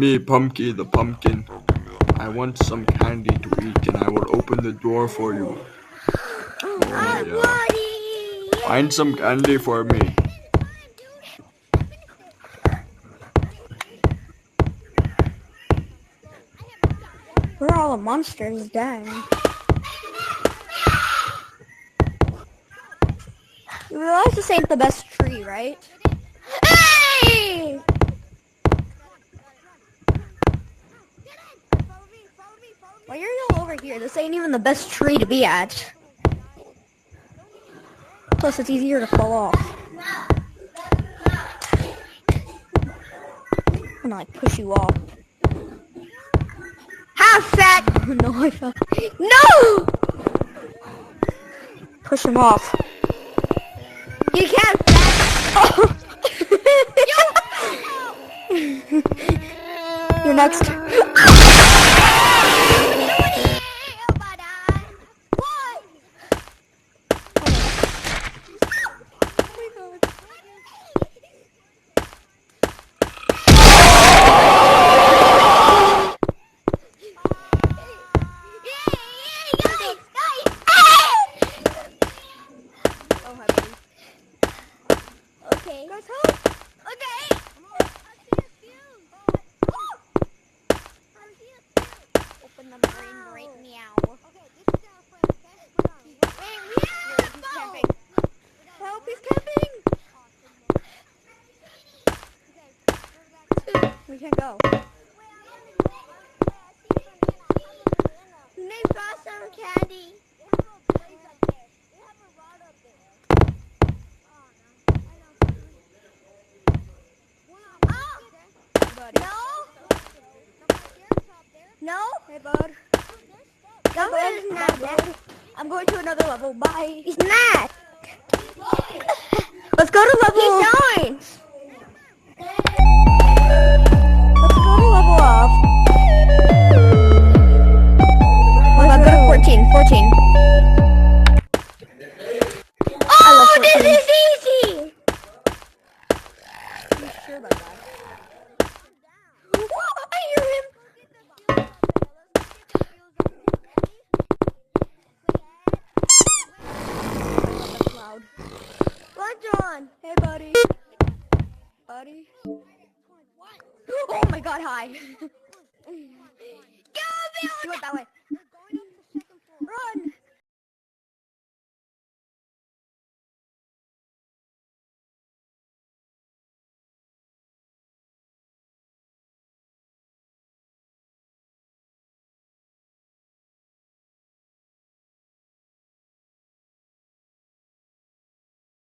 me, Pumpkin the pumpkin. I want some candy to eat, and I will open the door for you. Oh yeah. Find some candy for me. Where are all the monsters? Dang. You realize this ain't the best tree, right? Hey! Why are you all over here? This ain't even the best tree to be at. Plus, it's easier to fall off. I'm gonna like push you off. Have fat! No, I fell. No! Push him off. You can't fat. Oh. You're next. Okay. Guys, help! Okay. Open the brain right meow. Okay, this is our friend. He's camping. Help! He's camping. We can't go. They've got some candy. No? Hey, bud. Government's not dead. I'm going to another level. Bye. He's not. Let's go to level. He's going. Let's go to level up. Let's go to 14. 14. Oh, this is easy. Are you sure about that? I hear him. That's loud. Lunch on. Hey, buddy. Buddy. Oh my God! Hi. Go, Bill. He went that way.